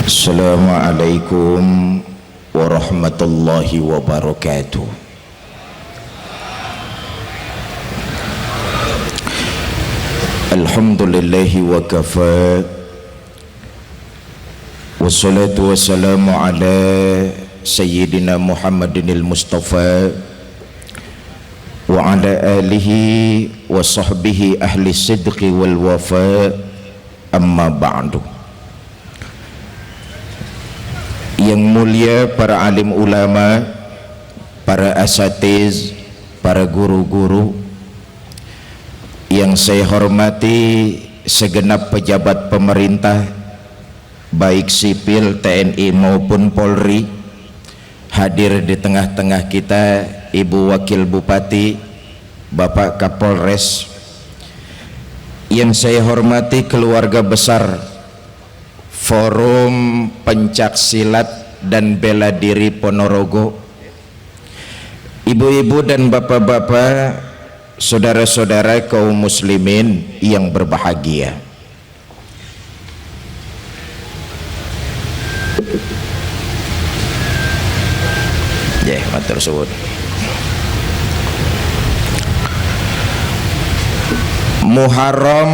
Assalamualaikum warahmatullahi wabarakatuh. Alhamdulillahi wa kafa, wassalatu wassalamu ala sayyidina Muhammadinil Mustafa wa ala alihi wa sahbihi ahli sidqi wal wafa, amma ba'du. Yang mulia para alim ulama, para asatiz, para guru-guru, yang saya hormati segenap pejabat pemerintah baik sipil, TNI maupun Polri, hadir di tengah-tengah kita Ibu Wakil Bupati, Bapak Kapolres, yang saya hormati keluarga besar Forum Pencak Silat dan Bela Diri Ponorogo, ibu-ibu dan bapak-bapak, saudara-saudara kaum muslimin yang berbahagia. Matur suwun. Muharram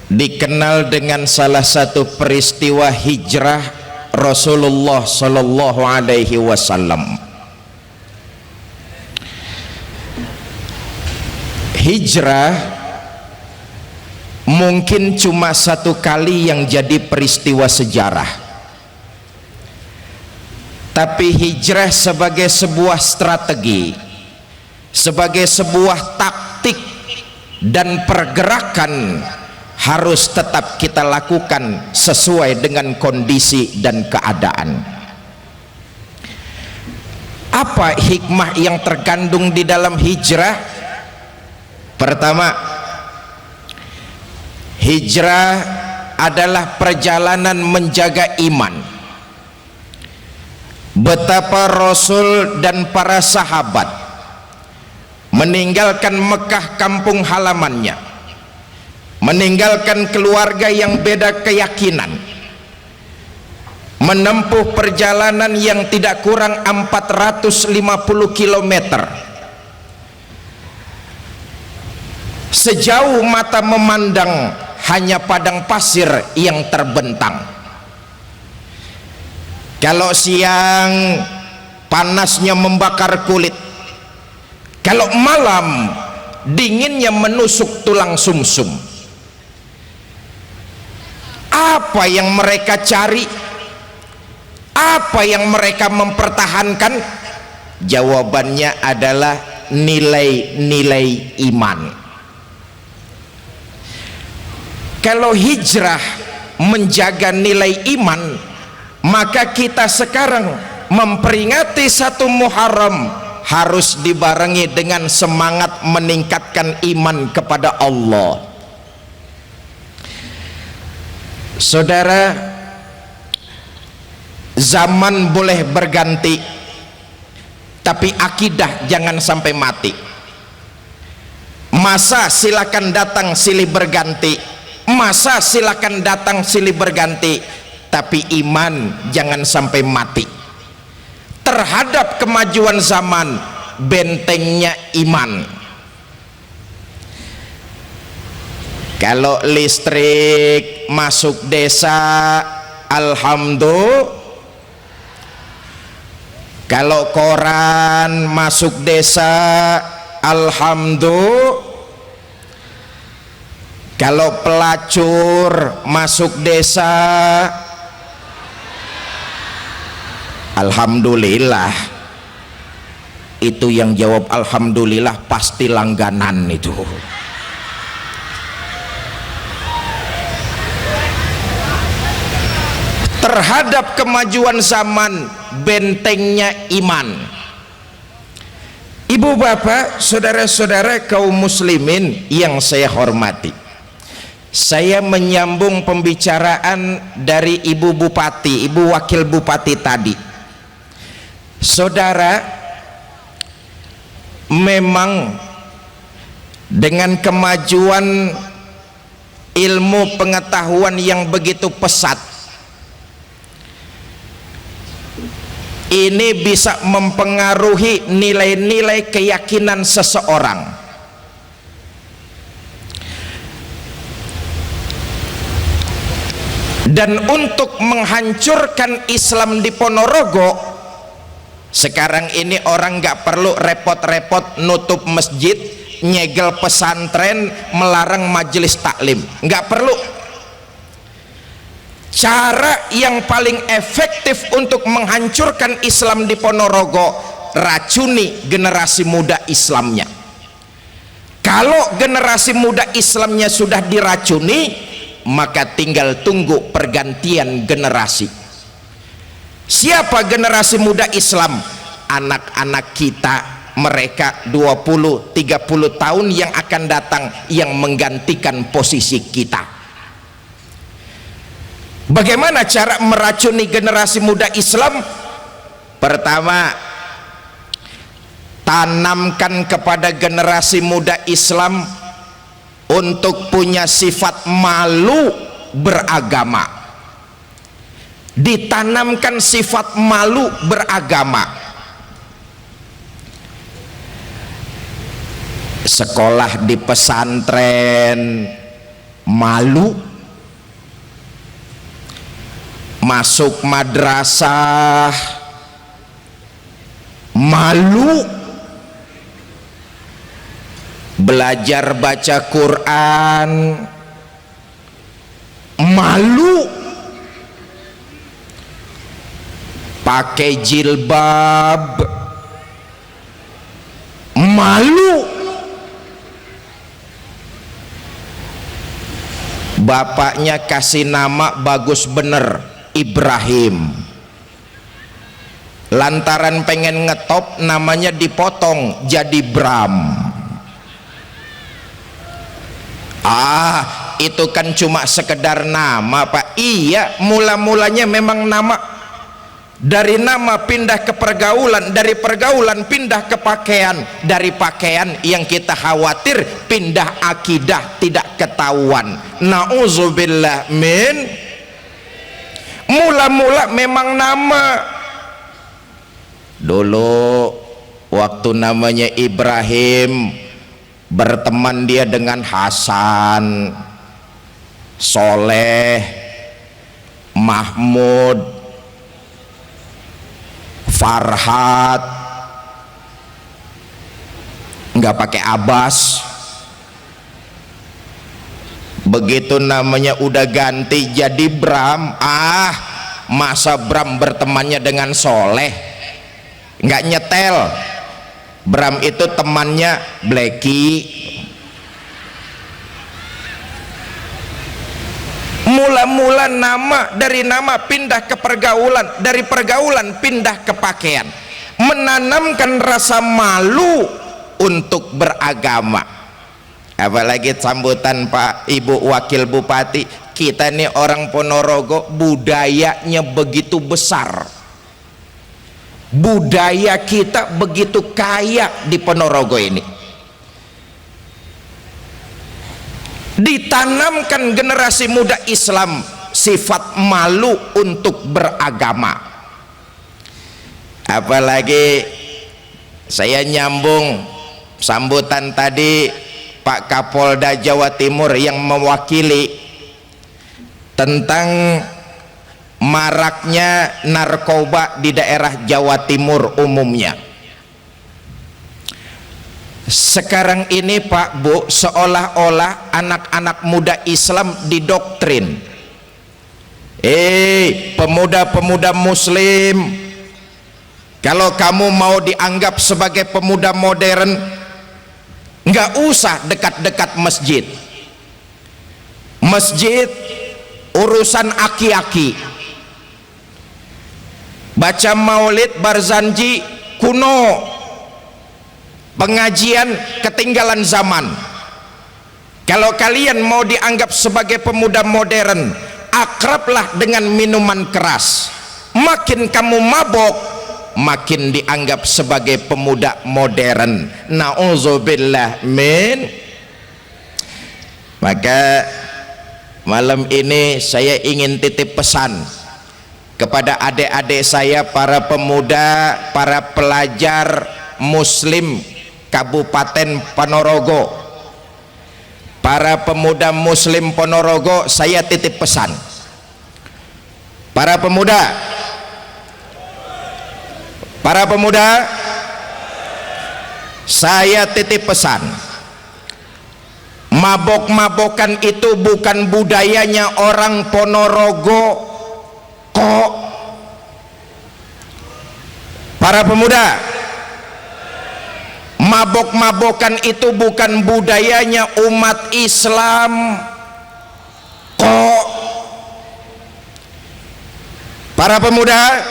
dikenal dengan salah satu peristiwa hijrah Rasulullah Sallallahu Alaihi Wasallam. Hijrah mungkin cuma satu kali yang jadi peristiwa sejarah, tapi hijrah sebagai sebuah strategi, sebagai sebuah taktik dan pergerakan harus tetap kita lakukan sesuai dengan kondisi dan keadaan. Apa hikmah yang terkandung di dalam hijrah? Pertama, hijrah adalah perjalanan menjaga iman. Betapa Rasul dan para sahabat meninggalkan Mekah kampung halamannya, meninggalkan keluarga yang beda keyakinan, menempuh perjalanan yang tidak kurang 450 km. Sejauh mata memandang hanya padang pasir yang terbentang. Kalau siang panasnya membakar kulit, kalau malam dinginnya menusuk tulang sumsum. Apa yang mereka cari? Apa yang mereka mempertahankan? Jawabannya adalah nilai-nilai iman. Kalau hijrah menjaga nilai iman, maka kita sekarang memperingati 1 Muharram harus dibarengi dengan semangat meningkatkan iman kepada Allah. Saudara, zaman boleh berganti, tapi akidah jangan sampai mati. Masa silakan datang silih berganti, masa silakan datang silih berganti, tapi iman jangan sampai mati. Terhadap kemajuan zaman, bentengnya iman. Kalau listrik masuk desa, alhamdulillah. Kalau koran masuk desa, alhamdulillah. Kalau pelacur masuk desa, alhamdulillah. Itu yang jawab alhamdulillah pasti langganan itu. Terhadap kemajuan zaman, bentengnya iman. Ibu bapak, saudara-saudara kaum muslimin yang saya hormati, saya menyambung pembicaraan dari Ibu Bupati, Ibu Wakil Bupati tadi. Saudara, memang dengan kemajuan ilmu pengetahuan yang begitu pesat, ini bisa mempengaruhi nilai-nilai keyakinan seseorang. Dan untuk menghancurkan Islam di Ponorogo, sekarang ini orang nggak perlu repot-repot nutup masjid, nyegel pesantren, melarang majelis taklim, nggak perlu. Cara yang paling efektif untuk menghancurkan Islam di Ponorogo, racuni generasi muda Islamnya. Kalau generasi muda Islamnya sudah diracuni, maka tinggal tunggu pergantian generasi. Siapa generasi muda Islam? Anak-anak kita, mereka 20-30 tahun yang akan datang, yang menggantikan posisi kita. Bagaimana cara meracuni generasi muda Islam? Pertama, tanamkan kepada generasi muda Islam untuk punya sifat malu beragama. Ditanamkan sifat malu beragama. Sekolah di pesantren malu, masuk madrasah malu, belajar baca Quran malu, pakai jilbab malu, bapaknya kasih nama bagus bener Ibrahim, lantaran pengen ngetop namanya dipotong jadi Bram. Itu kan cuma sekedar nama, Pak. Iya, mula-mulanya memang nama. Dari nama pindah ke pergaulan, dari pergaulan pindah ke pakaian, dari pakaian yang kita khawatir pindah akidah, tidak ketahuan. Nauzubillah min. Mula-mula memang nama. Dulu waktu namanya Ibrahim, berteman dia dengan Hasan, Soleh, Mahmud, Farhat, nggak pakai Abbas. Begitu namanya udah ganti jadi Bram, masa Bram bertemannya dengan Soleh, nggak nyetel. Bram itu temannya Blacky. Mula-mula nama, dari nama pindah ke pergaulan, dari pergaulan pindah ke pakaian, menanamkan rasa malu untuk beragama. Apalagi sambutan Pak Ibu Wakil Bupati, kita nih orang Ponorogo budayanya begitu besar, budaya kita begitu kaya di Ponorogo ini. Ditanamkan generasi muda Islam sifat malu untuk beragama. Apalagi saya nyambung sambutan tadi Pak Kapolda Jawa Timur yang mewakili tentang maraknya narkoba di daerah Jawa Timur umumnya. Sekarang ini Pak Bu, seolah-olah anak-anak muda Islam didoktrin, pemuda-pemuda muslim, kalau kamu mau dianggap sebagai pemuda modern, nggak usah dekat-dekat masjid. Masjid urusan aki-aki, baca maulid barzanji kuno, pengajian ketinggalan zaman. Kalau kalian mau dianggap sebagai pemuda modern, akrablah dengan minuman keras. Makin kamu mabok, makin dianggap sebagai pemuda modern. Nauzubillah min. Maka malam ini saya ingin titip pesan kepada adik-adik saya, para pemuda, para pelajar muslim Kabupaten Ponorogo, para pemuda muslim Ponorogo, saya titip pesan. Para pemuda, saya titip pesan, mabok-mabokan itu bukan budayanya orang Ponorogo kok. Para pemuda, mabok-mabokan itu bukan budayanya umat Islam kok. Para pemuda,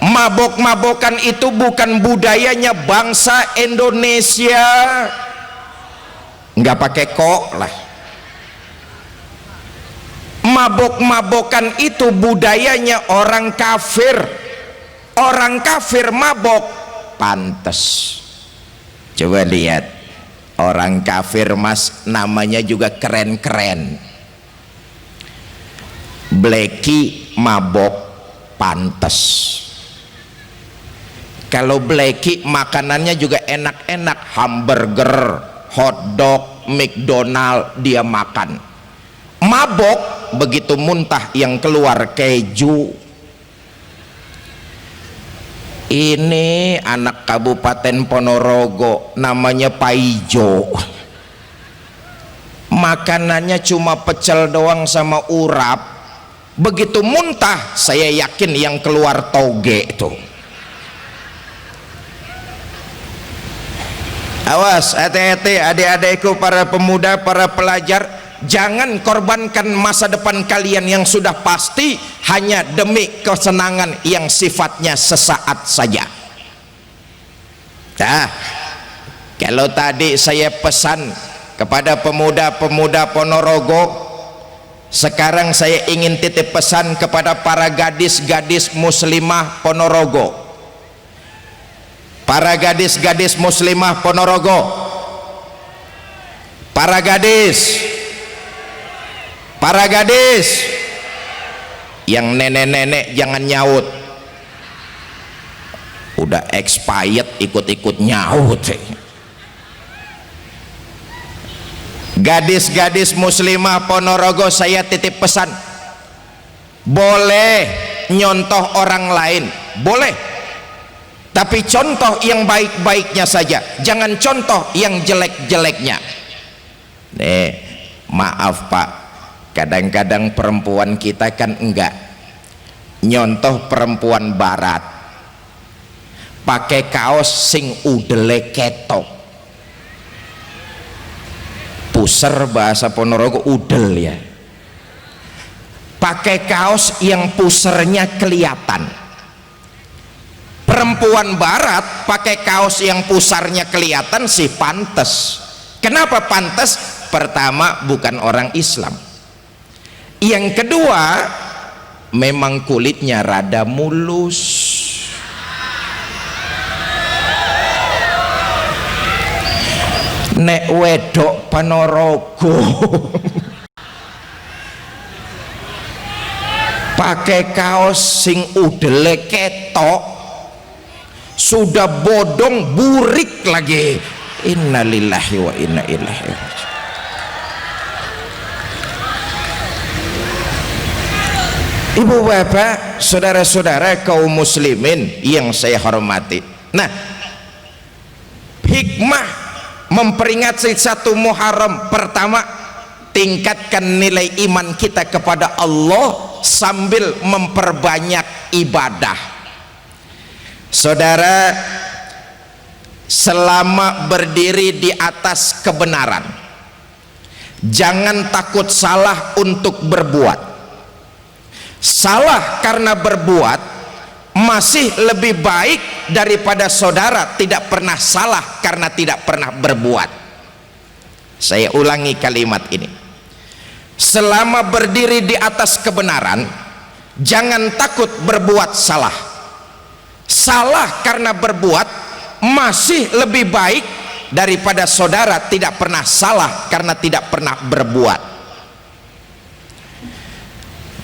mabok-mabokan itu bukan budayanya bangsa Indonesia. Nggak pakai kok lah. Mabok-mabokan itu budayanya orang kafir. Orang kafir mabok, pantes. Coba lihat, orang kafir mas namanya juga keren-keren. Bleki mabok, pantes. Kalau Bleki makanannya juga enak-enak, hamburger, hotdog, McDonald dia makan. Mabok begitu muntah yang keluar keju. Ini anak Kabupaten Ponorogo namanya Paijo, makanannya cuma pecel doang sama urap. Begitu muntah saya yakin yang keluar toge itu. Awas, hati-hati adik-adikku, para pemuda, para pelajar, jangan korbankan masa depan kalian yang sudah pasti hanya demi kesenangan yang sifatnya sesaat saja. Nah, kalau tadi saya pesan kepada pemuda-pemuda Ponorogo, sekarang saya ingin titip pesan kepada para gadis-gadis muslimah Ponorogo. Para gadis-gadis muslimah Ponorogo, para gadis yang nenek-nenek jangan nyaut, udah expired ikut-ikut nyaut. Gadis-gadis muslimah Ponorogo, saya titip pesan, boleh nyontoh orang lain, boleh, tapi contoh yang baik-baiknya saja, jangan contoh yang jelek-jeleknya. Nih, maaf Pak, kadang-kadang perempuan kita kan enggak nyontoh perempuan barat, pakai kaos sing udele ketok, puser bahasa Ponorogo udel ya, pakai kaos yang pusernya kelihatan. Perempuan barat pakai kaos yang pusarnya kelihatan sih pantes. Kenapa pantes? Pertama, bukan orang Islam. Yang kedua, memang kulitnya rada mulus. Nek wedok Ponorogo pakai kaos sing udele ketok, sudah bodong burik lagi. Innalillahi wa inna ilaihi raji'un. Ibu bapak, saudara-saudara kaum muslimin yang saya hormati, nah, hikmah memperingati 1 Muharram, pertama, tingkatkan nilai iman kita kepada Allah sambil memperbanyak ibadah. Saudara, selama berdiri di atas kebenaran, jangan takut salah untuk berbuat. Salah karena berbuat masih lebih baik daripada saudara tidak pernah salah karena tidak pernah berbuat. Saya ulangi kalimat ini. Selama berdiri di atas kebenaran, jangan takut berbuat salah. Salah karena berbuat masih lebih baik daripada saudara tidak pernah salah karena tidak pernah berbuat.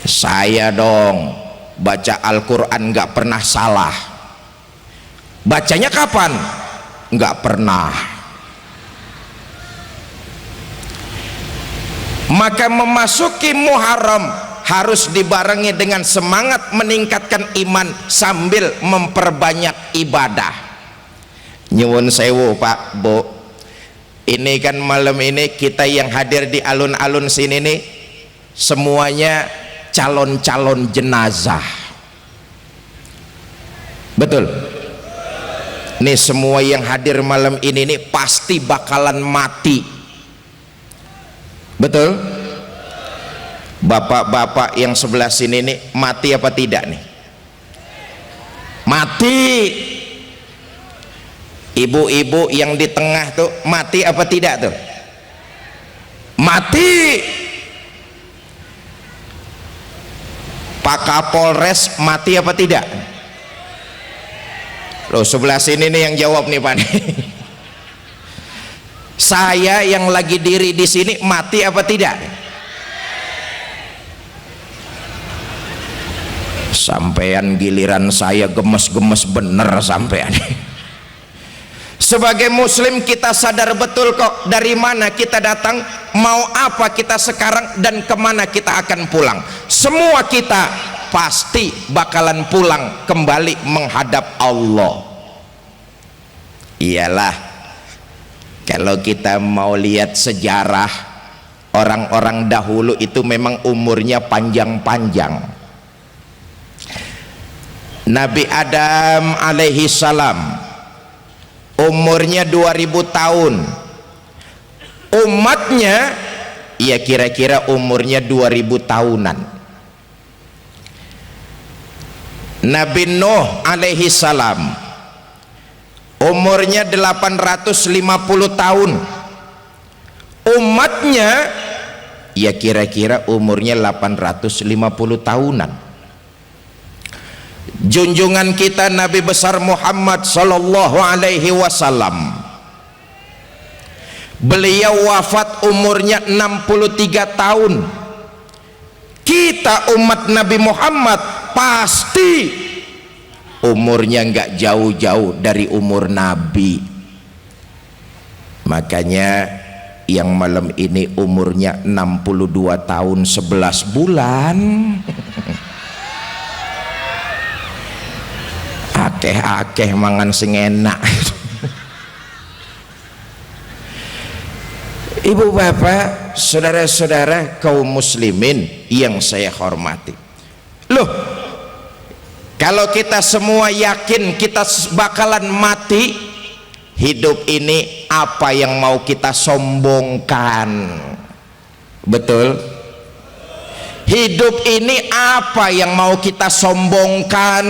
Saya dong baca Al-Quran nggak pernah salah. Bacanya kapan? Nggak pernah. Maka memasuki Muharram harus dibarengi dengan semangat meningkatkan iman sambil memperbanyak ibadah. Nyuwun sewu Pak Bu, ini kan malam ini kita yang hadir di alun-alun sini nih semuanya calon-calon jenazah. Betul? Nih semua yang hadir malam ini nih pasti bakalan mati. Betul? Bapak-bapak yang sebelah sini nih mati apa tidak nih? Mati. Ibu-ibu yang di tengah tuh mati apa tidak tuh? Mati. Pak Kapolres mati apa tidak? Loh sebelah sini nih yang jawab nih Pak nih. Saya yang lagi diri di sini mati apa tidak? Sampean giliran saya gemes-gemes bener sampean. Sebagai muslim kita sadar betul kok dari mana kita datang, mau apa kita sekarang, dan kemana kita akan pulang. Semua kita pasti bakalan pulang kembali menghadap Allah. Iyalah, kalau kita mau lihat sejarah, orang-orang dahulu itu memang umurnya panjang-panjang. Nabi Adam alaihi salam umurnya 2000 tahun, umatnya ya kira-kira umurnya 2000 tahunan. Nabi Nuh alaihi salam umurnya 850 tahun, umatnya ya kira-kira umurnya 850 tahunan. Junjungan kita Nabi besar Muhammad sallallahu alaihi wasallam, beliau wafat umurnya 63 tahun. Kita umat Nabi Muhammad pasti umurnya nggak jauh-jauh dari umur Nabi. Makanya yang malam ini umurnya 62 tahun 11 bulan. Akeh-akeh mangan sing enak. Ibu bapak, saudara-saudara kaum muslimin yang saya hormati. Loh, kalau kita semua yakin kita bakalan mati, hidup ini apa yang mau kita sombongkan? Betul? Hidup ini apa yang mau kita sombongkan?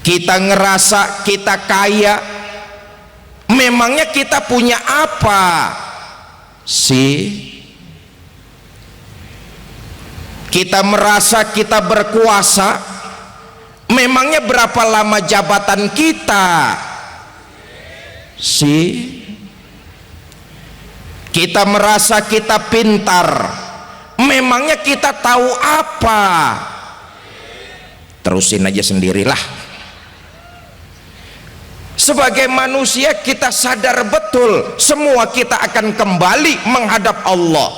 Kita ngerasa kita kaya, memangnya kita punya apa sih? Kita merasa kita berkuasa, memangnya berapa lama jabatan kita sih? Kita merasa kita pintar, memangnya kita tahu apa? Terusin aja sendirilah. Sebagai manusia kita sadar betul semua kita akan kembali menghadap Allah.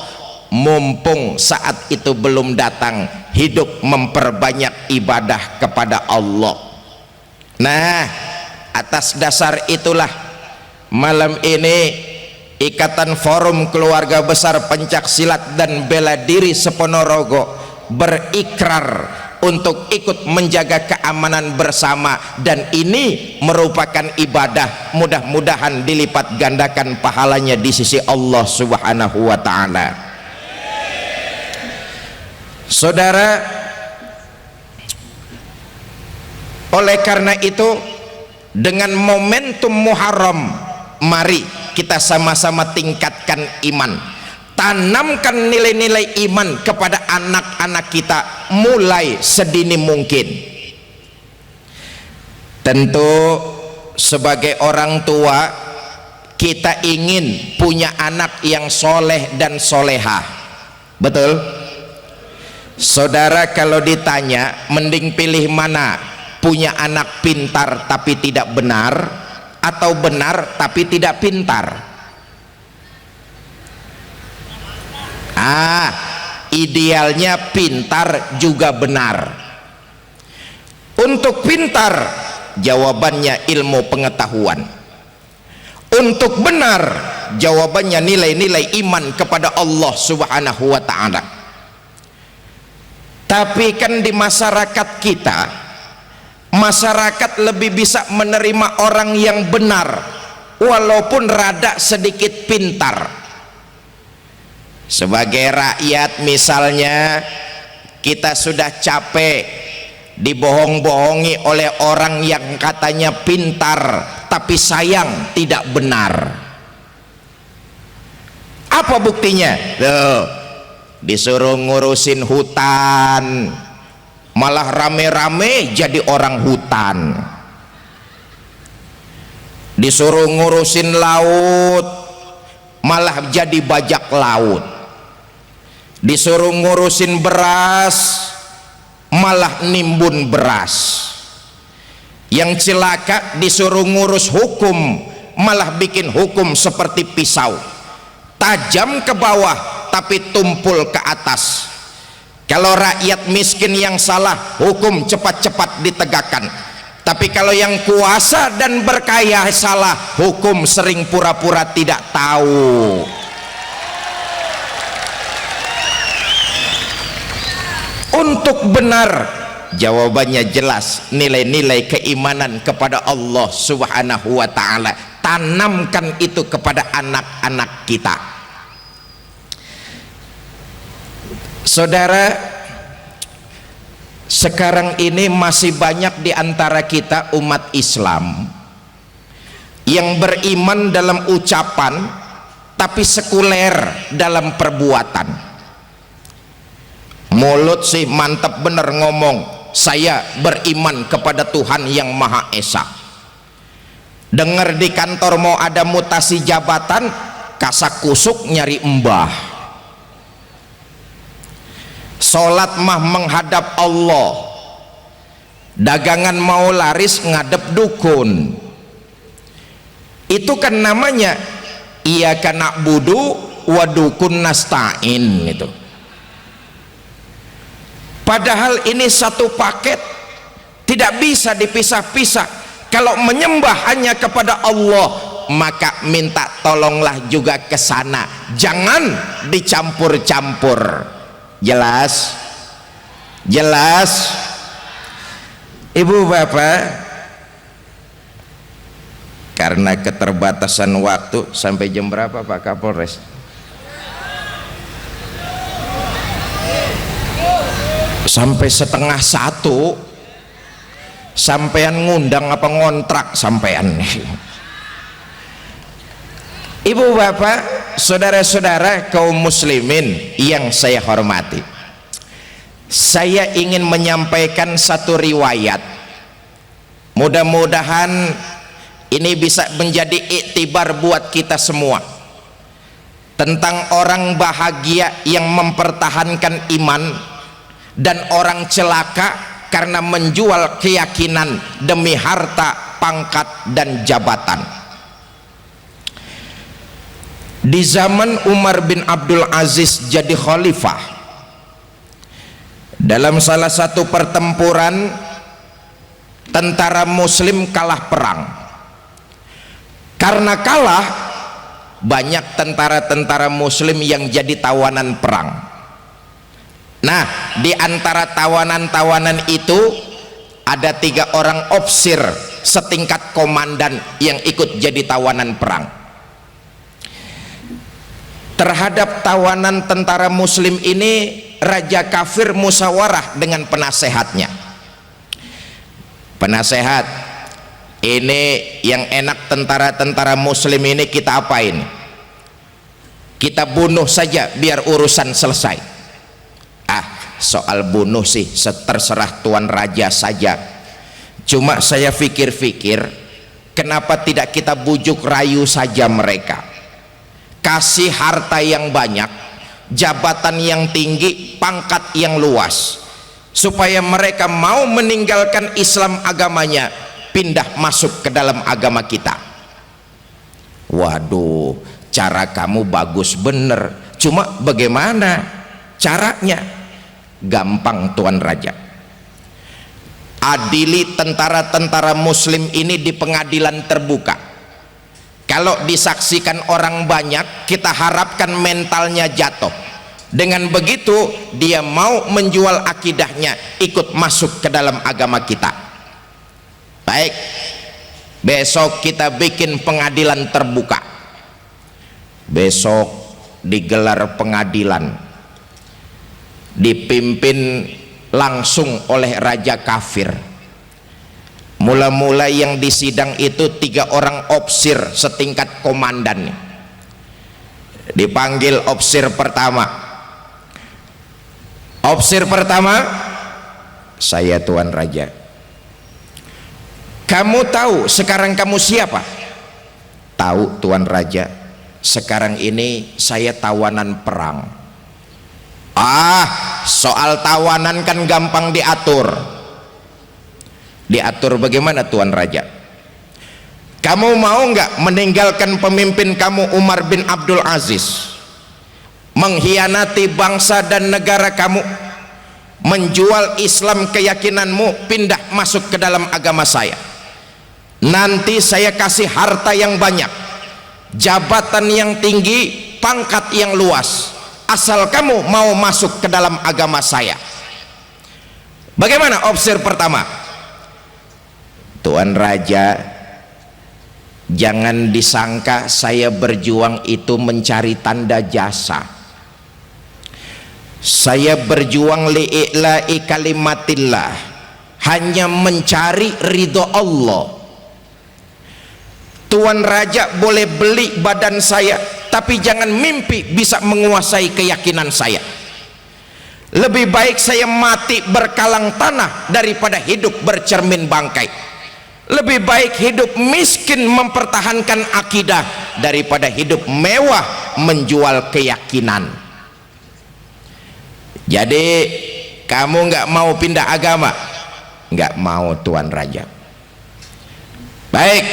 Mumpung saat itu belum datang, hidup memperbanyak ibadah kepada Allah. Nah, atas dasar itulah malam ini Ikatan Forum Keluarga Besar Pencak Silat dan Bela Diri Seponorogo berikrar untuk ikut menjaga keamanan bersama, dan ini merupakan ibadah, mudah-mudahan dilipat gandakan pahalanya di sisi Allah Subhanahu wa ta'ala. Saudara, oleh karena itu dengan momentum Muharram, mari kita sama-sama tingkatkan iman, tanamkan nilai-nilai iman kepada anak-anak kita mulai sedini mungkin. Tentu sebagai orang tua kita ingin punya anak yang soleh dan solehah. Betul? Saudara kalau ditanya mending pilih mana, punya anak pintar tapi tidak benar, atau benar tapi tidak pintar? Idealnya pintar juga benar. Untuk pintar jawabannya ilmu pengetahuan, untuk benar jawabannya nilai-nilai iman kepada Allah Subhanahu wa ta'ala. Tapi kan di masyarakat kita, masyarakat lebih bisa menerima orang yang benar walaupun rada sedikit pintar. Sebagai rakyat misalnya, kita sudah capek dibohong-bohongi oleh orang yang katanya pintar tapi sayang tidak benar. Apa buktinya? Disuruh ngurusin hutan malah rame-rame jadi orang hutan, disuruh ngurusin laut malah jadi bajak laut, disuruh ngurusin beras malah nimbun beras. Yang celaka disuruh ngurus hukum malah bikin hukum seperti pisau, tajam ke bawah tapi tumpul ke atas. Kalau rakyat miskin yang salah, hukum cepat-cepat ditegakkan. Tapi kalau yang kuasa dan berkaya salah, hukum sering pura-pura tidak tahu. Untuk benar jawabannya jelas, nilai-nilai keimanan kepada Allah Subhanahu wa ta'ala. Tanamkan itu kepada anak-anak kita. Saudara, sekarang ini masih banyak di antara kita umat Islam yang beriman dalam ucapan tapi sekuler dalam perbuatan. Mulut sih mantap bener ngomong, saya beriman kepada Tuhan yang Maha Esa. Dengar di kantor mau ada mutasi jabatan, kasak kusuk nyari embah. Sholat mah menghadap Allah, dagangan mau laris ngadep dukun. Itu kan namanya iyyaka na'budu wa dukun nasta'in itu. Padahal ini satu paket, tidak bisa dipisah-pisah. Kalau menyembah hanya kepada Allah, maka minta tolonglah juga ke sana, jangan dicampur-campur. Jelas? Jelas? Ibu bapak, karena keterbatasan waktu, sampai jam berapa Pak Kapolres? Sampai 12:30. Sampean ngundang apa ngontrak sampean? Ibu bapak, saudara-saudara kaum muslimin yang saya hormati, saya ingin menyampaikan satu riwayat. Mudah-mudahan ini bisa menjadi iktibar buat kita semua tentang orang bahagia yang mempertahankan iman dan orang celaka karena menjual keyakinan demi harta, pangkat, dan jabatan. Di zaman Umar bin Abdul Aziz jadi khalifah, dalam salah satu pertempuran tentara muslim kalah perang. Karena kalah, banyak tentara-tentara muslim yang jadi tawanan perang. Nah, di antara tawanan-tawanan itu ada 3 orang ofisir setingkat komandan yang ikut jadi tawanan perang. Terhadap tawanan tentara muslim ini, raja kafir musyawarah dengan penasehatnya. Penasehat, ini yang enak tentara-tentara muslim ini kita apain? Kita bunuh saja biar urusan selesai. Soal bunuh sih terserah tuan raja saja. Cuma saya pikir-pikir, kenapa tidak kita bujuk rayu saja mereka? Kasih harta yang banyak jabatan yang tinggi, pangkat yang luas, supaya mereka mau meninggalkan Islam agamanya, pindah masuk ke dalam agama kita. Waduh, cara kamu bagus bener, cuma bagaimana caranya? Gampang Tuan Raja. Adili tentara-tentara muslim ini di pengadilan terbuka. Kalau disaksikan orang banyak, kita harapkan mentalnya jatuh. Dengan begitu dia mau menjual akidahnya, ikut masuk ke dalam agama kita. Baik, besok kita bikin pengadilan terbuka. Besok digelar pengadilan, dipimpin langsung oleh raja kafir. Mula-mula yang disidang itu 3 orang opsir setingkat komandan. Dipanggil opsir pertama. Opsir pertama, saya Tuan Raja. Kamu tahu sekarang kamu siapa? Tahu Tuan Raja, sekarang ini saya tawanan perang. Soal tawanan kan gampang diatur. Diatur bagaimana Tuan Raja? Kamu mau nggak meninggalkan pemimpin kamu Umar bin Abdul Aziz, mengkhianati bangsa dan negara kamu, menjual Islam keyakinanmu, pindah masuk ke dalam agama saya? Nanti saya kasih harta yang banyak, jabatan yang tinggi, pangkat yang luas, asal kamu mau masuk ke dalam agama saya. Bagaimana opsir pertama? Tuan Raja, jangan disangka saya berjuang itu mencari tanda jasa. Saya berjuang li'i'la'i kalimatillah, hanya mencari ridho Allah. Tuan Raja boleh beli badan saya, tapi jangan mimpi bisa menguasai keyakinan saya. Lebih baik saya mati berkalang tanah daripada hidup bercermin bangkai. Lebih baik hidup miskin mempertahankan akidah daripada hidup mewah menjual keyakinan. Jadi kamu nggak mau pindah agama? Nggak mau Tuan Raja. Baik,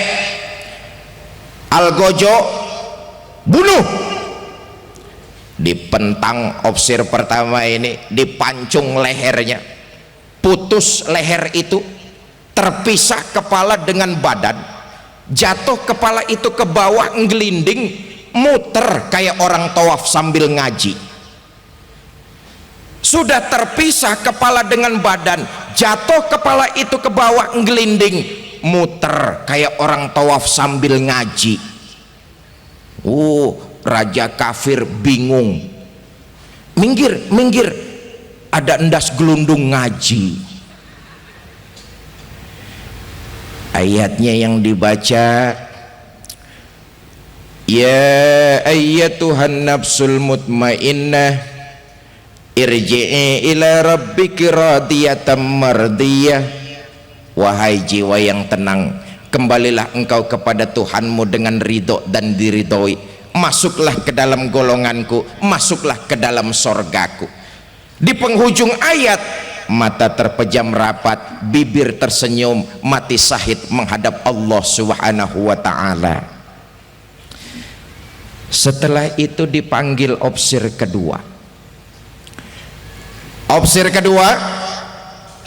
Algojo bunuh. Dipentang opsir pertama ini, dipancung lehernya, putus leher itu, terpisah kepala dengan badan, jatuh kepala itu ke bawah, ngelinding, muter kayak orang tawaf sambil ngaji. Sudah terpisah kepala dengan badan, jatuh kepala itu ke bawah, ngelinding, muter kayak orang tawaf sambil ngaji. Raja kafir bingung, minggir, minggir, ada endas gelundung ngaji. Ayatnya yang dibaca, ya ayyatuhan nafsul mutmainnah irji'i ila rabbiki radiyatan mardiyah. Wahai jiwa yang tenang, kembalilah engkau kepada Tuhanmu dengan ridho dan diridhoi. Masuklah ke dalam golonganku, masuklah ke dalam sorgaku. Di penghujung ayat, mata terpejam rapat, bibir tersenyum, mati syahid menghadap Allah Subhanahu wa ta'ala. Setelah itu dipanggil opsir kedua. Opsir kedua,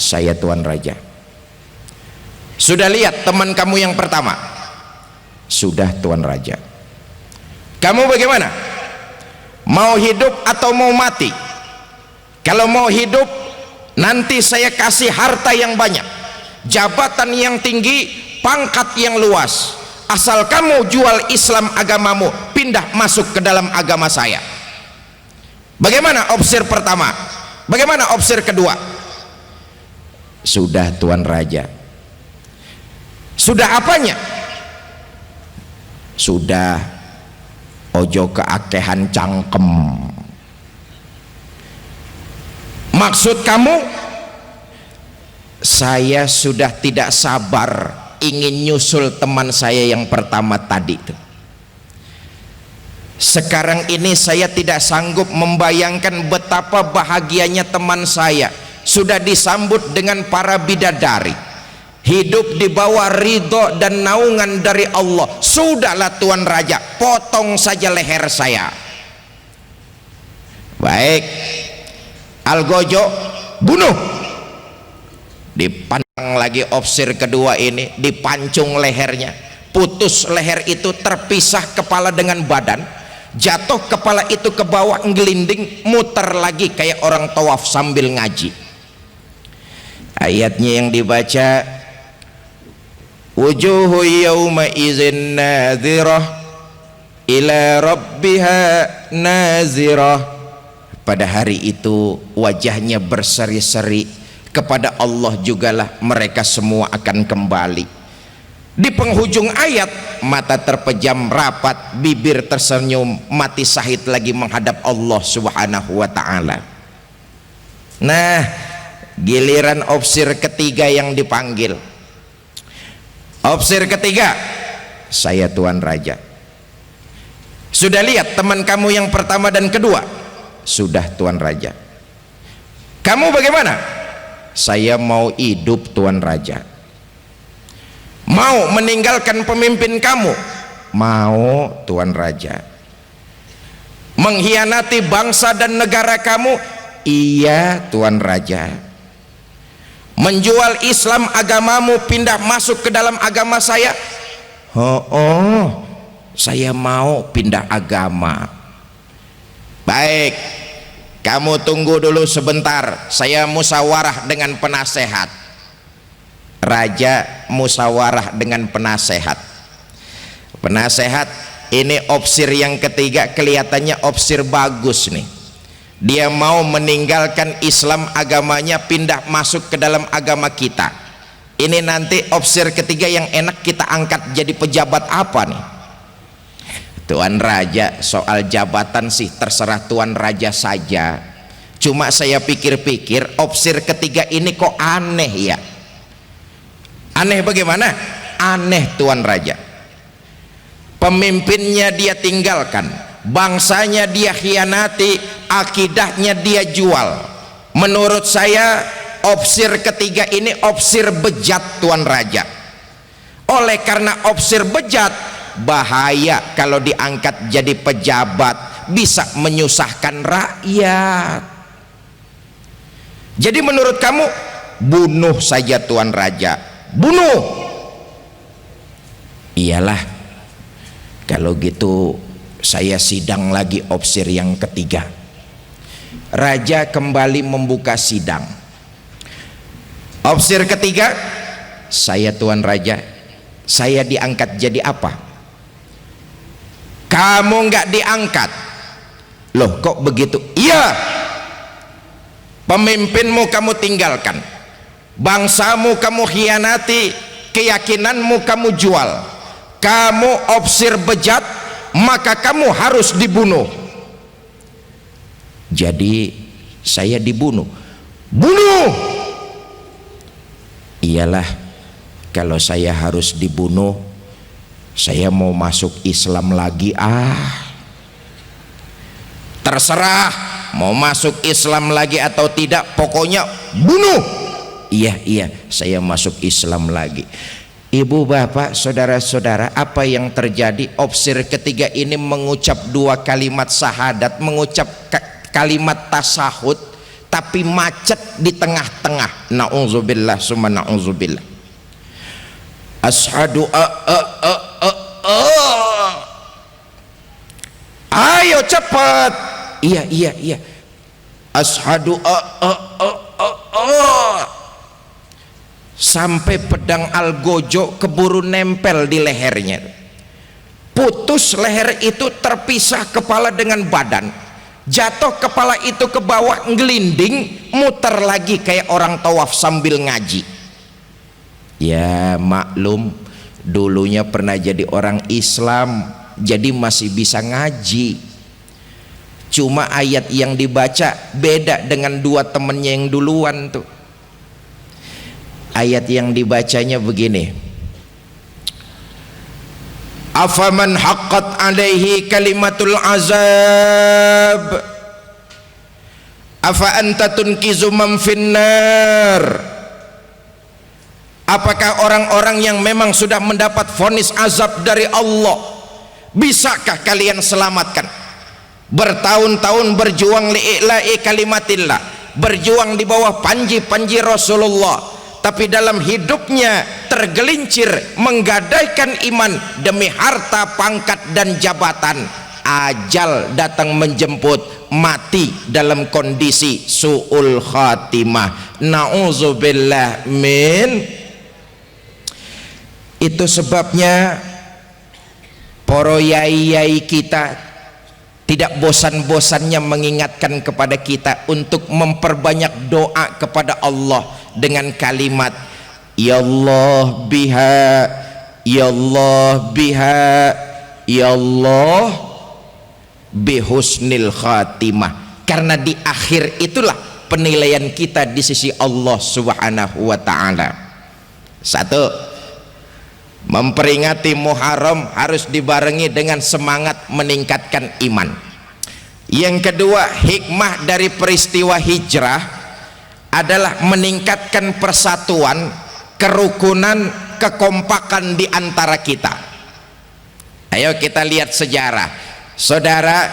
saya Tuan Raja. Sudah lihat teman kamu yang pertama? Sudah Tuan Raja. Kamu bagaimana? Mau hidup atau mau mati? Kalau mau hidup, nanti saya kasih harta yang banyak, jabatan yang tinggi, pangkat yang luas, asal kamu jual Islam agamamu, pindah masuk ke dalam agama saya. Bagaimana opsir pertama? Bagaimana opsir kedua? Sudah Tuan Raja. Sudah apanya? Sudah ojo keakehan cangkem. Maksud kamu? Saya sudah tidak sabar ingin nyusul teman saya yang pertama tadi itu. Sekarang ini saya tidak sanggup membayangkan betapa bahagianya teman saya, sudah disambut dengan para bidadari, hidup di bawah ridho dan naungan dari Allah. Sudahlah Tuan Raja, potong saja leher saya. Baik, Algojo bunuh. Dipandang lagi opsir kedua ini, dipancung lehernya, putus leher itu, terpisah kepala dengan badan, jatuh kepala itu ke bawah, ngelinding, muter lagi kayak orang tawaf sambil ngaji. Ayatnya yang dibaca, wujuhu yawma izin nadhirah ila rabbiha nazirah. Pada hari itu wajahnya berseri-seri, kepada Allah jugalah mereka semua akan kembali. Di penghujung ayat, mata terpejam rapat, bibir tersenyum, mati syahid lagi menghadap Allah subhanahu wa ta'ala. Nah, giliran opsir ketiga yang dipanggil. Opsir ketiga, saya Tuan Raja. Sudah lihat teman kamu yang pertama dan kedua? Sudah Tuan Raja. Kamu bagaimana? Saya mau hidup Tuan Raja. Mau meninggalkan pemimpin kamu? Mau Tuan Raja. Mengkhianati bangsa dan negara kamu? Iya Tuan Raja. Menjual Islam agamamu, pindah masuk ke dalam agama saya? Oh, saya mau pindah agama. Baik, kamu tunggu dulu sebentar, saya musyawarah dengan penasehat. Raja musyawarah dengan penasehat. Penasehat ini opsir yang ketiga, kelihatannya opsir bagus nih. Dia mau meninggalkan Islam agamanya, pindah masuk ke dalam agama kita. Ini nanti opsir ketiga yang enak kita angkat jadi pejabat apa nih? Tuan Raja, soal jabatan sih terserah Tuan Raja saja. Cuma saya pikir-pikir opsir ketiga ini kok aneh ya. Aneh bagaimana? Aneh Tuan Raja. Pemimpinnya dia tinggalkan, bangsanya dia khianati, akidahnya dia jual. Menurut saya opsir ketiga ini opsir bejat Tuan Raja. Oleh karena opsir bejat, bahaya kalau diangkat jadi pejabat, bisa menyusahkan rakyat. Jadi menurut kamu bunuh saja Tuan Raja, bunuh. Iyalah, kalau gitu saya sidang lagi opsir yang ketiga. Raja kembali membuka sidang. Opsir ketiga, saya Tuan Raja, saya diangkat jadi apa? Kamu nggak diangkat. Loh kok begitu? Iya, pemimpinmu kamu tinggalkan, bangsamu kamu khianati, keyakinanmu kamu jual, kamu opsir bejat, maka kamu harus dibunuh. Jadi saya dibunuh. Bunuh. Iyalah, kalau saya harus dibunuh, saya mau masuk Islam lagi. Terserah mau masuk Islam lagi atau tidak, pokoknya bunuh. Iya, saya masuk Islam lagi. Ibu bapak saudara-saudara, apa yang terjadi? Opsir ketiga ini mengucap dua kalimat syahadat, mengucap kalimat tasahud, tapi macet di tengah-tengah. Na'udzubillah summa na'udzubillah. Ashadu ayo cepat. Iya. Ashadu sampai pedang algojo keburu nempel di lehernya. Putus leher itu, terpisah kepala dengan badan, jatuh kepala itu ke bawah, ngelinding, muter lagi kayak orang tawaf sambil ngaji. Ya maklum, dulunya pernah jadi orang Islam, jadi masih bisa ngaji. Cuma ayat yang dibaca beda dengan dua temennya yang duluan tuh. Ayat yang dibacanya begini, afaman haqqat alaihi kalimatul azab afa anta tunkizu man finnar. Apakah orang-orang yang memang sudah mendapat vonis azab dari Allah, bisakah kalian selamatkan? Bertahun-tahun berjuang li'ila'i kalimatillah, berjuang di bawah panji-panji Rasulullah, tapi dalam hidupnya tergelincir menggadaikan iman demi harta, pangkat dan jabatan. Ajal datang menjemput, mati dalam kondisi su'ul khatimah. Na'udzubillah min. Itu sebabnya para yai-yai kita tidak bosan-bosannya mengingatkan kepada kita untuk memperbanyak doa kepada Allah dengan kalimat ya Allah biha, ya Allah biha, ya Allah bihusnil khatimah. Karena di akhir itulah penilaian kita di sisi Allah Subhanahu wa ta'ala. Satu, memperingati Muharram harus dibarengi dengan semangat meningkatkan iman. Yang kedua, hikmah dari peristiwa hijrah adalah meningkatkan persatuan, kerukunan, kekompakan di antara kita. Ayo kita lihat sejarah. Saudara,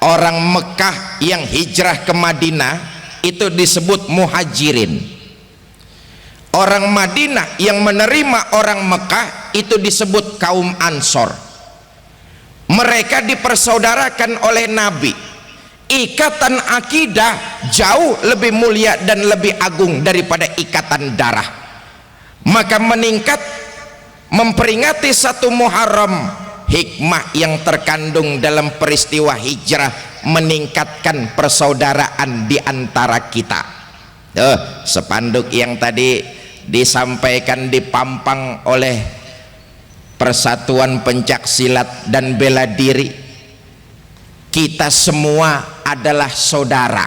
orang Mekah yang hijrah ke Madinah itu disebut muhajirin. Orang Madinah yang menerima orang Mekah itu disebut kaum Ansor. Mereka dipersaudarakan oleh Nabi. Ikatan akidah jauh lebih mulia dan lebih agung daripada ikatan darah. Maka meningkat memperingati satu Muharram, hikmah yang terkandung dalam peristiwa hijrah meningkatkan persaudaraan di antara kita. Spanduk yang tadi disampaikan dipampang oleh Persatuan Pencak Silat dan Bela Diri, kita semua adalah saudara.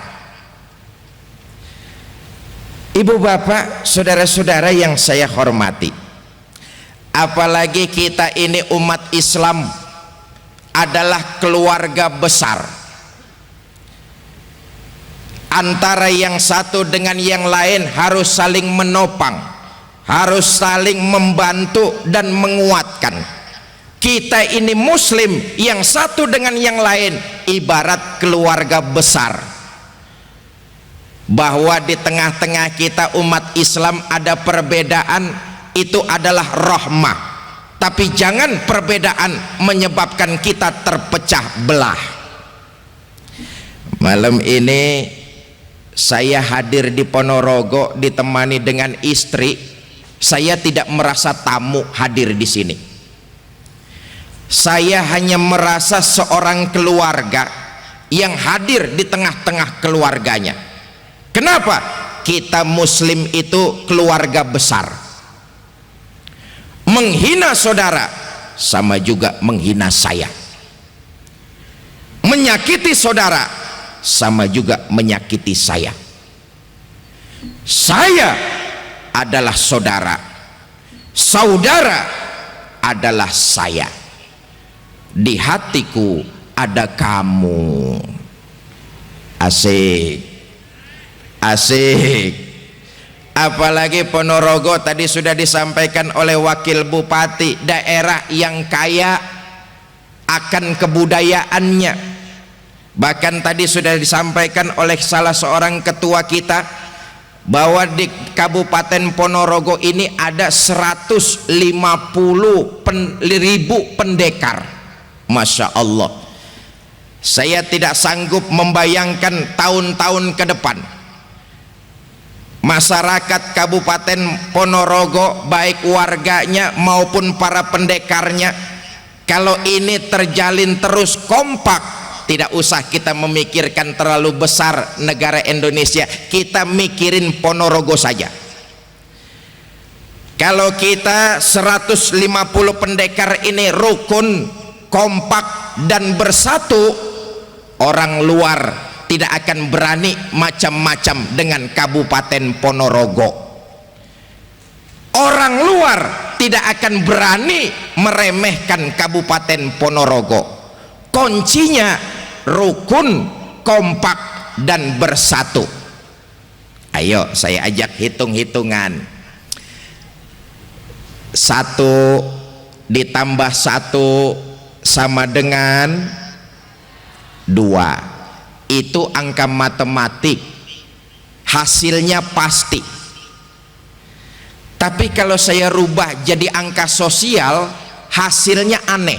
Ibu bapak, saudara-saudara yang saya hormati, apalagi kita ini umat Islam adalah keluarga besar. Antara yang satu dengan yang lain harus saling menopang, harus saling membantu dan menguatkan. Kita ini muslim, yang satu dengan yang lain ibarat keluarga besar. Bahwa di tengah-tengah kita umat Islam ada perbedaan, itu adalah rahmah. Tapi jangan perbedaan menyebabkan kita terpecah belah. Malam ini saya hadir di Ponorogo ditemani dengan istri. Saya tidak merasa tamu hadir di sini. Saya hanya merasa seorang keluarga yang hadir di tengah-tengah keluarganya. Kenapa? Kita muslim itu keluarga besar. Menghina saudara sama juga menghina saya. Menyakiti saudara sama juga menyakiti saya. Saya adalah saudara, saudara adalah saya. Di hatiku ada kamu. Asik, asik. Apalagi Ponorogo tadi sudah disampaikan oleh Wakil Bupati, daerah yang kaya akan kebudayaannya. Bahkan tadi sudah disampaikan oleh salah seorang ketua kita bahwa di Kabupaten Ponorogo ini ada 150.000 pendekar. Masya Allah, saya tidak sanggup membayangkan tahun-tahun ke depan masyarakat Kabupaten Ponorogo, baik warganya maupun para pendekarnya, kalau ini terjalin terus kompak, tidak usah kita memikirkan terlalu besar negara Indonesia, kita mikirin Ponorogo saja. Kalau kita 150 pendekar ini rukun, kompak dan bersatu, orang luar tidak akan berani macam-macam dengan Kabupaten Ponorogo. Orang luar tidak akan berani meremehkan Kabupaten Ponorogo. Kuncinya rukun, kompak, dan bersatu. Ayo saya ajak hitung-hitungan. 1 ditambah 1 sama dengan 2. Itu angka matematik, hasilnya pasti. Tapi kalau saya rubah jadi angka sosial, hasilnya aneh.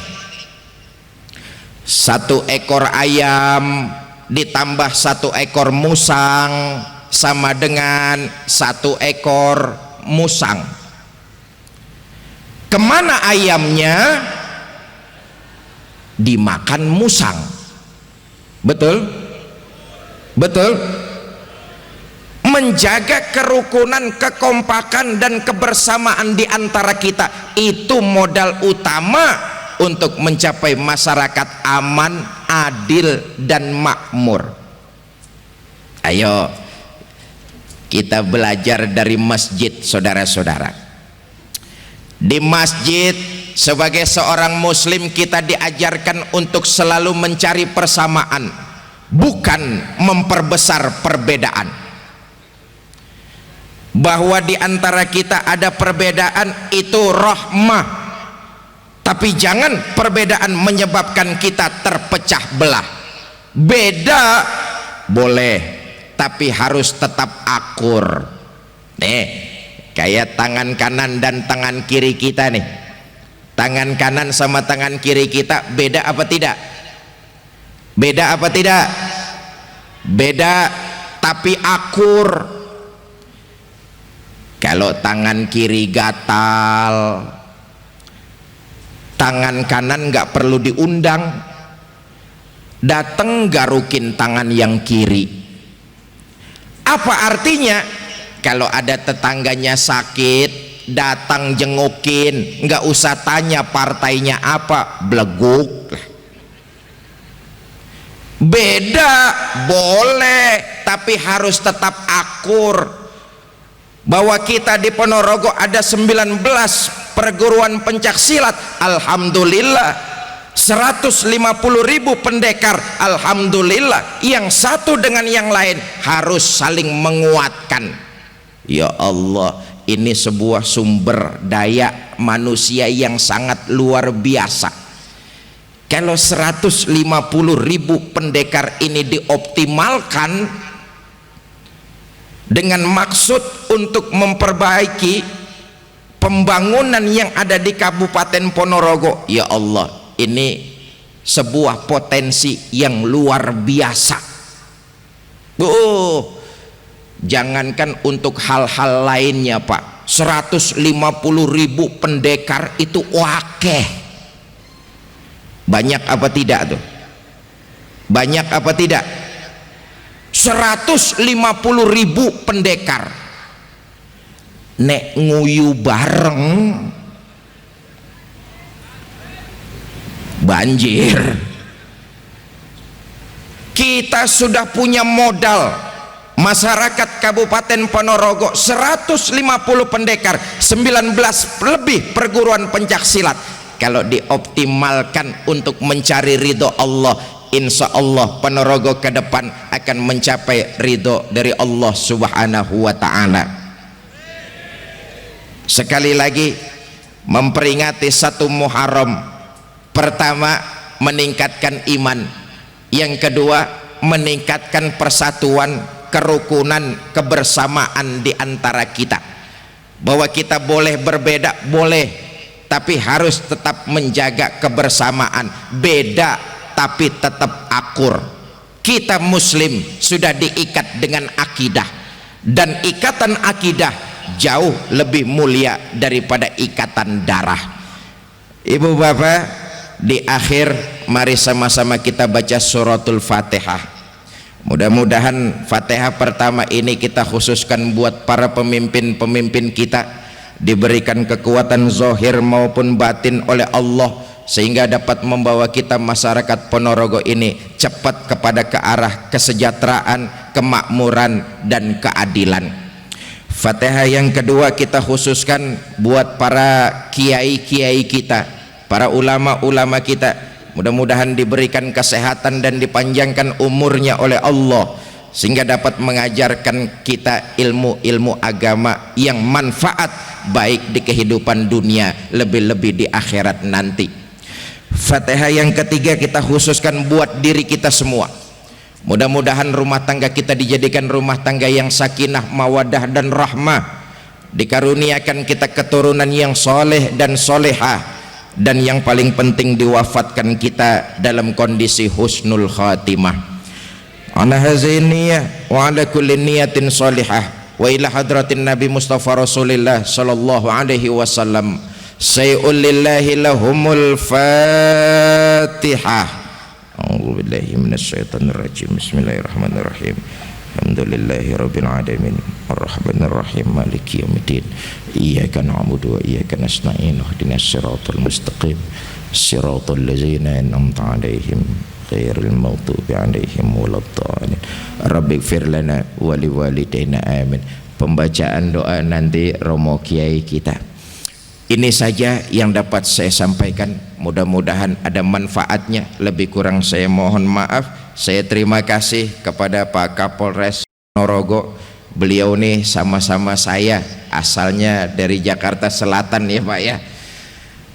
1 ekor ayam ditambah 1 ekor musang sama dengan 1 ekor musang. Kemana ayamnya? Dimakan musang. Betul? Betul? Menjaga kerukunan, kekompakan, dan kebersamaan di antara kita, itu modal utama untuk mencapai masyarakat aman, adil, dan makmur. Ayo kita belajar dari masjid, saudara-saudara. Di masjid, sebagai seorang muslim, kita diajarkan untuk selalu mencari persamaan, bukan memperbesar perbedaan. Bahwa di antara kita ada perbedaan, itu rahmah, tapi jangan perbedaan menyebabkan kita terpecah belah. Beda boleh, tapi harus tetap akur. Nih, kayak tangan kanan dan tangan kiri kita nih. Tangan kanan sama tangan kiri kita beda apa tidak? Beda apa tidak? Beda, tapi akur. Kalau tangan kiri gatal, tangan kanan nggak perlu diundang, datang garukin tangan yang kiri. Apa artinya? Kalau ada tetangganya sakit, datang jengukin, nggak usah tanya partainya apa, beleguk. Beda boleh, tapi harus tetap akur. Bahwa kita di Ponorogo ada 19 perguruan pencaksilat, alhamdulillah. 150.000 pendekar, alhamdulillah. Yang satu dengan yang lain harus saling menguatkan. Ya Allah, ini sebuah sumber daya manusia yang sangat luar biasa. Kalau 150.000 pendekar ini dioptimalkan dengan maksud untuk memperbaiki pembangunan yang ada di Kabupaten Ponorogo, ya Allah, ini sebuah potensi yang luar biasa. Jangankan untuk hal-hal lainnya Pak, 150.000 pendekar itu wakeh. Banyak apa tidak tuh? Banyak apa tidak? 150.000 pendekar nek nguyu bareng banjir. Kita sudah punya modal, masyarakat Kabupaten Ponorogo 150 pendekar, 19 lebih perguruan pencaksilat. Kalau dioptimalkan untuk mencari ridho Allah, insya Allah Ponorogo ke depan akan mencapai ridho dari Allah Subhanahu wa ta'ala. Sekali lagi, memperingati 1 Muharram. Pertama, meningkatkan iman. Yang kedua, meningkatkan persatuan, kerukunan, kebersamaan di antara kita. Bahwa kita boleh berbeda, boleh, tapi harus tetap menjaga kebersamaan. Beda tapi tetap akur. Kita muslim sudah diikat dengan akidah, dan ikatan akidah jauh lebih mulia daripada ikatan darah. Ibu bapak, di akhir mari sama-sama kita baca suratul Fatihah. Mudah-mudahan Fatihah pertama ini kita khususkan buat para pemimpin-pemimpin kita, diberikan kekuatan zahir maupun batin oleh Allah, sehingga dapat membawa kita masyarakat Ponorogo ini cepat kepada ke arah kesejahteraan, kemakmuran, dan keadilan. Fatihah yang kedua kita khususkan buat para kiai-kiai kita, para ulama-ulama kita, mudah-mudahan diberikan kesehatan dan dipanjangkan umurnya oleh Allah sehingga dapat mengajarkan kita ilmu-ilmu agama yang manfaat baik di kehidupan dunia, lebih-lebih di akhirat nanti. Fatihah yang ketiga kita khususkan buat diri kita semua. Mudah-mudahan rumah tangga kita dijadikan rumah tangga yang sakinah, mawadah dan rahmah, dikaruniakan kita keturunan yang soleh dan solehah, dan yang paling penting diwafatkan kita dalam kondisi husnul khatimah. Ala hazihi niyah wa ala kulli niyatin salihah wa ila hadratin Nabi Mustafa Rasulillah sallallahu alaihi wasallam. Say'ul lillahi lahumul Fatihah. A'udzu billahi minasyaitonir rajim. Bismillahirrahmanirrahim. Alhamdulillahi rabbil alamin. Arrahmanir rahim. Maliki yaumiddin. Iyyaka na'budu wa iyyaka nasta'in. Ihdinas siratal mustaqim. Siratal ladzina an'amta 'alaihim ghairil maghdubi 'alaihim waladdallin. Rabbighfir lana wa liwalidayna amin. Pembacaan doa nanti Romo Kiai kita. Ini saja yang dapat saya sampaikan, mudah-mudahan ada manfaatnya. Lebih kurang saya mohon maaf. Saya terima kasih kepada Pak Kapolres Ponorogo. Beliau nih sama-sama saya, asalnya dari Jakarta Selatan ya Pak ya.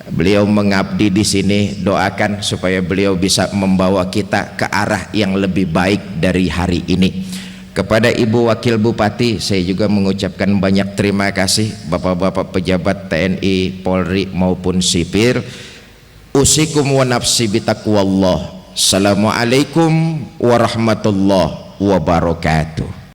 Beliau mengabdi di sini, doakan supaya beliau bisa membawa kita ke arah yang lebih baik dari hari ini. Kepada Ibu Wakil Bupati saya juga mengucapkan banyak terima kasih, Bapak-bapak pejabat TNI, Polri maupun sipir. Usikum wa nafsi bitaqwallah. Assalamualaikum warahmatullahi wabarakatuh.